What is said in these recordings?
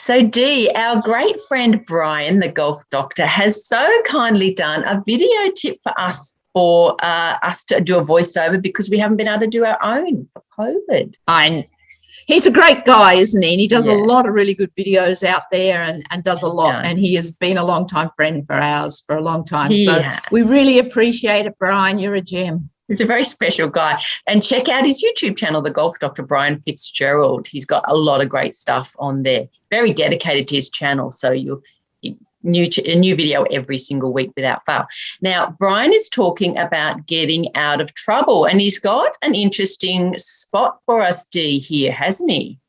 So, Dee, our great friend Brian, the golf doctor, has so kindly done a video tip for us to do a voiceover because we haven't been able to do our own for COVID. He's a great guy, isn't he? And he does a Yeah. lot of really good videos out there and does a lot. does. And he has been a long-time friend for ours for a long time. He So has. we really appreciate it, Brian. You're a gem. He's a very special guy. And check out his YouTube channel, The Golf Doctor Brian Fitzgerald. He's got a lot of great stuff on there. Very dedicated to his channel. So a new video every single week without fail. Now, Brian is talking about getting out of trouble, and he's got an interesting spot for us, Dee, here, hasn't he?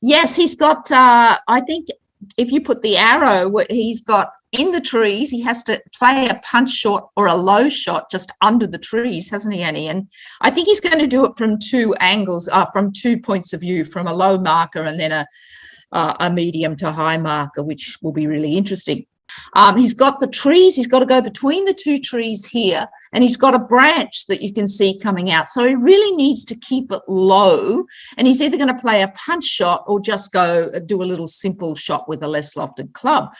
Yes, he's got, I think if you put the arrow, he's got in the trees, he has to play a punch shot or a low shot just under the trees, hasn't he, Annie? And I think he's going to do it from two angles, from 2 points of view, from a low marker and then a medium to high marker, which will be really interesting. He's got the trees. He's got to go between the two trees here, and he's got a branch that you can see coming out. So he really needs to keep it low, and he's either going to play a punch shot or just go do a little simple shot with a less lofted club.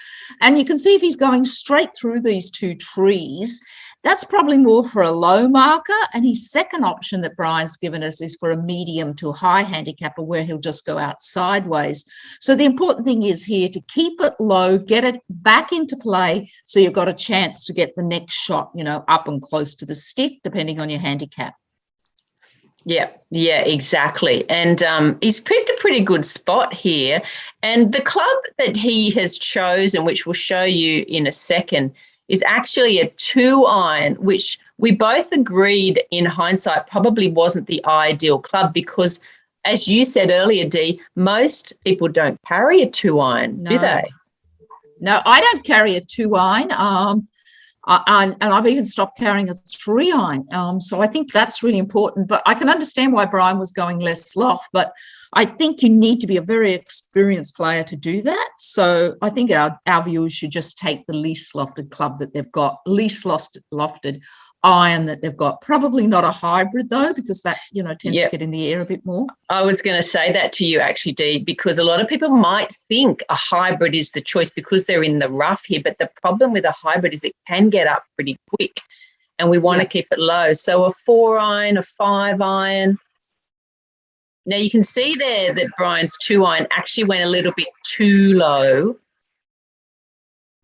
And you can see if he's going straight through these two trees, that's probably more for a low marker. And his second option that Brian's given us is for a medium to high handicapper where he'll just go out sideways. So the important thing is here to keep it low, get it back into play so you've got a chance to get the next shot, up and close to the stick, depending on your handicap. Yeah, exactly. And he's picked a pretty good spot here. And the club that he has chosen, which we'll show you in a second, is actually a 2-iron, which we both agreed in hindsight probably wasn't the ideal club because, as you said earlier, Dee, most people don't carry a 2-iron, do they? No, I don't carry a 2-iron. And I've even stopped carrying a 3-iron. So I think that's really important. But I can understand why Brian was going less loft. But I think you need to be a very experienced player to do that. So I think our viewers should just take the least lofted club that they've got, least lofted iron that they've got. Probably not a hybrid, though, because that, tends to get in the air a bit more. I was going to say that to you, actually, Dee, because a lot of people might think a hybrid is the choice because they're in the rough here. But the problem with a hybrid is it can get up pretty quick, and we want to keep it low. So a 4-iron, a 5-iron. Now, you can see there that Brian's 2-iron actually went a little bit too low.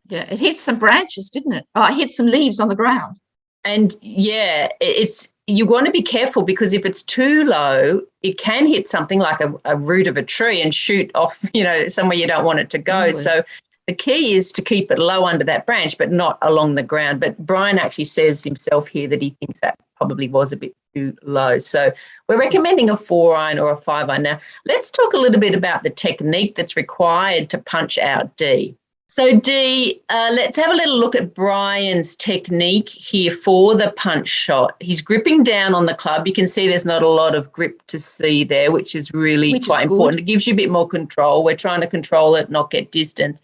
Yeah, it hit some branches, didn't it? Oh, it hit some leaves on the ground. And, you want to be careful because if it's too low, it can hit something like a root of a tree and shoot off, somewhere you don't want it to go. So the key is to keep it low under that branch but not along the ground. But Brian actually says himself here that he thinks that probably was a bit too low. So we're recommending a 4-iron or a 5-iron. Now, let's talk a little bit about the technique that's required to punch out Dee. So, Dee, let's have a little look at Brian's technique here for the punch shot. He's gripping down on the club. You can see there's not a lot of grip to see there, which is really quite important. It gives you a bit more control. We're trying to control it, not get distance.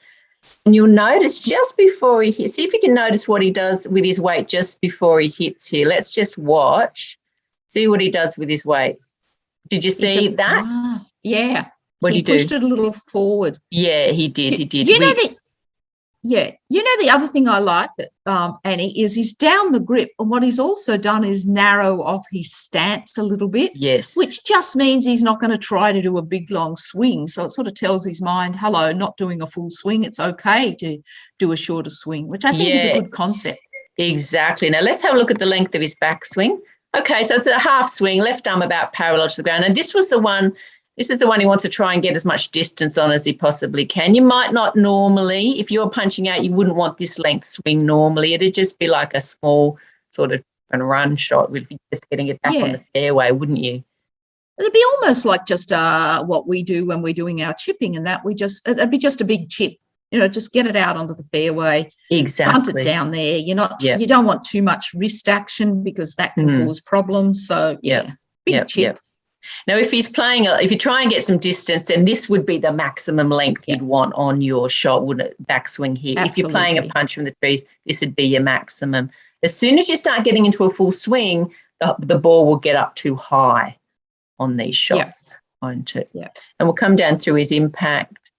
And you'll notice just before he hits, see if you can notice what he does with his weight just before he hits here. Let's just watch, see what he does with his weight. Did you see that? Yeah. What did he do? He pushed it a little forward. Yeah, he did. The other thing I like that Annie is he's down the grip, and what he's also done is narrow off his stance a little bit. Yes. Which just means he's not going to try to do a big long swing. So it sort of tells his mind, hello, not doing a full swing. It's okay to do a shorter swing, which I think is a good concept. Exactly. Now let's have a look at the length of his backswing. Okay, so it's a half swing, left arm about parallel to the ground. And this is the one he wants to try and get as much distance on as he possibly can. You might not normally, if you're punching out, you wouldn't want this length swing normally. It'd just be like a small sort of run shot with just getting it back on the fairway, wouldn't you? It'd be almost like just what we do when we're doing our chipping, and that it'd be just a big chip. Just get it out onto the fairway. Exactly. Punt it down there. You don't want too much wrist action because that can cause problems. So big chip. Now, if you try and get some distance, then this would be the maximum length you'd want on your shot, wouldn't it? Backswing here. Absolutely. If you're playing a punch from the trees, this would be your maximum. As soon as you start getting into a full swing, the ball will get up too high on these shots, won't it? Yeah. And we'll come down through his impact.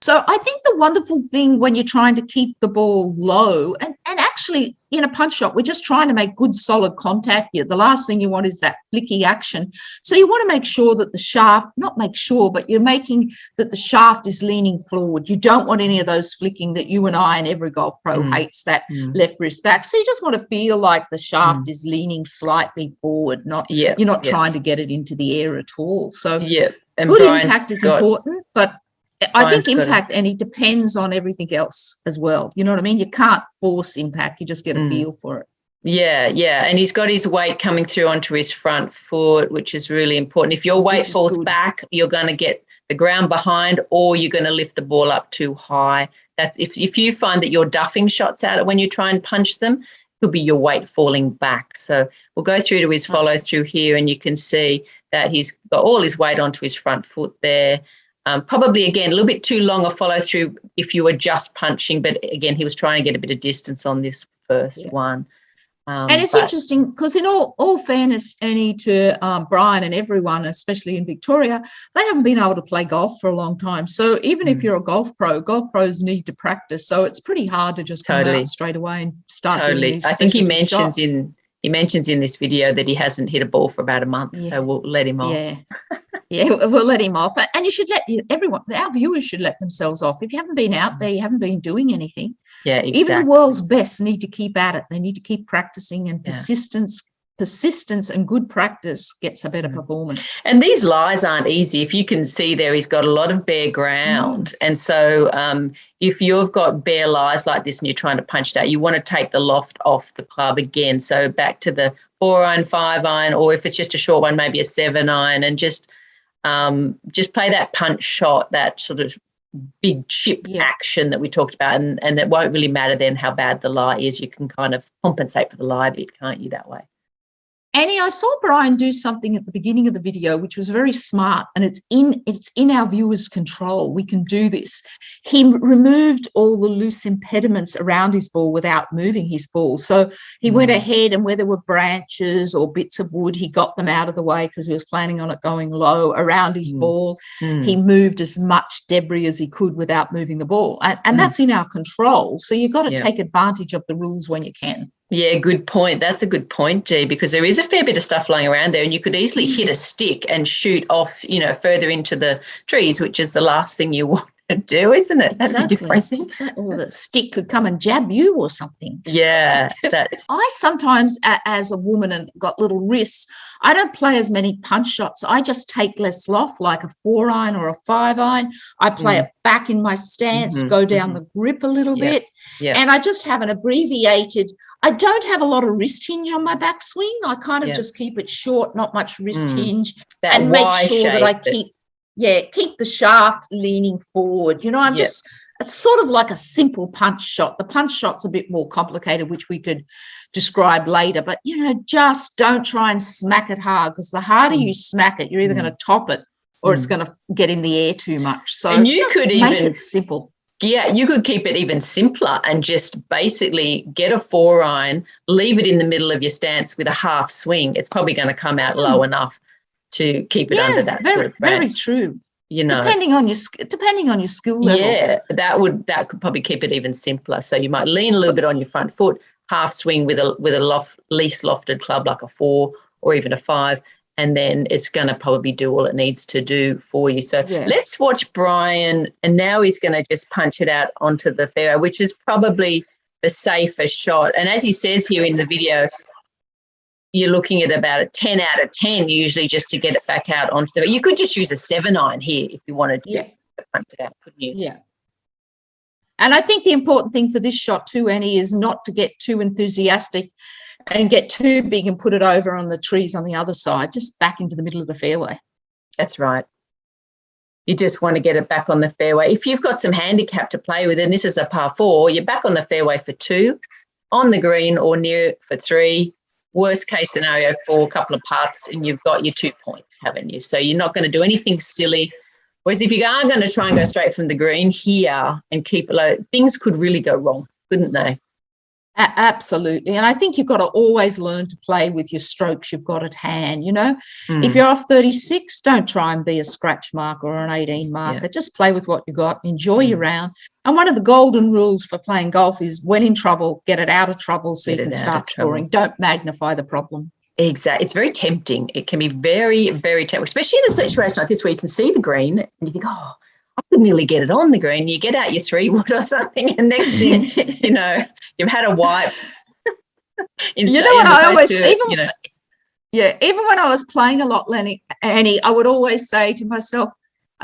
So I think the wonderful thing when you're trying to keep the ball low, and actually in a punch shot, we're just trying to make good solid contact. The last thing you want is that flicky action. So you want to make sure that the shaft, not make sure, but you're making that the shaft is leaning forward. You don't want any of those flicking that you and I and every golf pro hates, that left wrist back. So you just want to feel like the shaft is leaning slightly forward, you're not trying to get it into the air at all. So and good Brian's impact is important, but I think impact, and it depends on everything else as well. You know what I mean? You can't force impact. You just get a feel for it. Yeah. And he's got his weight coming through onto his front foot, which is really important. If your weight falls back, you're going to get the ground behind, or you're going to lift the ball up too high. That's if you find that you're duffing shots out when you try and punch them, it could be your weight falling back. So we'll go through to his follow through here, and you can see that he's got all his weight onto his front foot there. Probably, again, a little bit too long a follow through if you were just punching. But, again, he was trying to get a bit of distance on this first one. And it's interesting because in all fairness, Annie, to Brian and everyone, especially in Victoria, they haven't been able to play golf for a long time. So even if you're a golf pros need to practice. So it's pretty hard to just come out straight away and start doing these I think he mentions shots. He mentions in this video that he hasn't hit a ball for about a month, so we'll let him off. Yeah, we'll let him off. And you should let everyone, our viewers should let themselves off. If you haven't been out there, you haven't been doing anything. Yeah, exactly. Even the world's best need to keep at it. They need to keep practicing, and persistence and good practice gets a better performance. And these lies aren't easy. If you can see there, he's got a lot of bare ground. And so if you've got bare lies like this and you're trying to punch it out, you want to take the loft off the club again. So back to the 4-iron, 5-iron, or if it's just a short one, maybe a 7-iron, and just play that punch shot, that sort of big chip action that we talked about, and it won't really matter then how bad the lie is. You can kind of compensate for the lie a bit, can't you, that way? Annie, I saw Brian do something at the beginning of the video, which was very smart, and it's in our viewers' control. We can do this. He removed all the loose impediments around his ball without moving his ball. So he went ahead, and where there were branches or bits of wood, he got them out of the way because he was planning on it going low around his ball. He moved as much debris as he could without moving the ball. And that's in our control. So you've got to take advantage of the rules when you can. Yeah, good point. That's a good point, G, because there is a fair bit of stuff lying around there, and you could easily hit a stick and shoot off, further into the trees, which is the last thing you want to do, isn't it? That'd be depressing. Exactly. Or the stick could come and jab you or something. Yeah. I sometimes, as a woman and got little wrists, I don't play as many punch shots. I just take less loft, like a 4-iron or a 5-iron. I play it back in my stance, go down the grip a little bit, and I just have an abbreviated. I don't have a lot of wrist hinge on my backswing. I kind of just keep it short, not much wrist hinge, and make sure that I keep the shaft leaning forward. I'm just, it's sort of like a simple punch shot. The punch shot's a bit more complicated, which we could describe later, but just don't try and smack it hard, because the harder you smack it, you're either going to top it or it's going to get in the air too much. So and you could make it simple. Yeah, you could keep it even simpler and just basically get a 4-iron, leave it in the middle of your stance with a half swing. It's probably going to come out low enough to keep it under that sort of branch. Very true. Depending on your skill level. Yeah, that could probably keep it even simpler. So you might lean a little bit on your front foot, half swing with a least lofted club like a 4 or even a 5. And then it's going to probably do all it needs to do for you. So let's watch Brian, and now he's going to just punch it out onto the fairway, which is probably the safest shot. And as he says here in the video, you're looking at about a 10 out of 10 usually just to get it back out onto the. You could just use a 7-iron here if you wanted to punch it out, couldn't you? Yeah. And I think the important thing for this shot too, Annie, is not to get too enthusiastic and get too big and put it over on the trees on the other side, just back into the middle of the fairway. That's right. You just want to get it back on the fairway. If you've got some handicap to play with, and this is a par 4, you're back on the fairway for 2, on the green or near it for 3, worst case scenario for a couple of putts, and you've got your 2 points, haven't you? So you're not going to do anything silly. Whereas if you are going to try and go straight from the green here and keep it low, things could really go wrong, couldn't they? Absolutely. And I think you've got to always learn to play with your strokes you've got at hand. If you're off 36, don't try and be a scratch marker or an 18 marker. Yeah. Just play with what you got, enjoy your round. And one of the golden rules for playing golf is when in trouble, get it out of trouble so you can start scoring. Don't magnify the problem. Exactly. It's very tempting. It can be very, very tempting, especially in a situation like this where you can see the green and you think, oh, I could nearly get it on the green. You get out your 3-wood or something, and next thing, you've had a wipe. Even when I was playing a lot, Annie, I would always say to myself,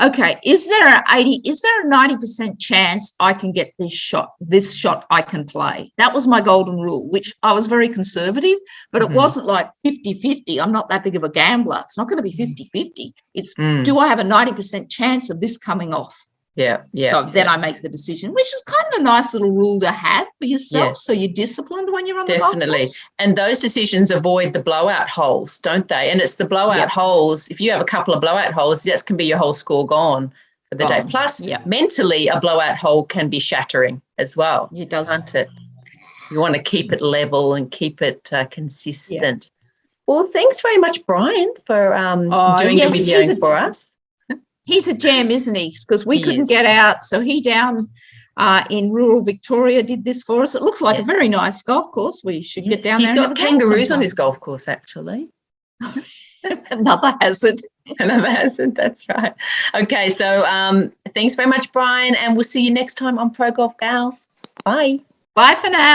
okay, is there a 90% chance I can get this shot I can play? That was my golden rule, which I was very conservative, but it wasn't like 50-50. I'm not that big of a gambler. It's not going to be 50-50. It's do I have a 90% chance of this coming off? Yeah. So then I make the decision, which is kind of a nice little rule to have for yourself. Yeah. So you're disciplined when you're on the golf course. And those decisions avoid the blowout holes, don't they? And it's the blowout holes. If you have a couple of blowout holes, that can be your whole score gone for the day. Plus, mentally, a blowout hole can be shattering as well. It does. Can't it? You want to keep it level and keep it consistent. Yeah. Well, thanks very much, Brian, for doing the videoing for us. He's a gem, isn't he? Because we couldn't get out. So he down in rural Victoria did this for us. It looks like a very nice golf course. We should get down there. He's got kangaroos on his golf course, actually. Another hazard. Another hazard, that's right. Okay, so thanks very much, Brian, and we'll see you next time on Pro Golf Gals. Bye. Bye for now.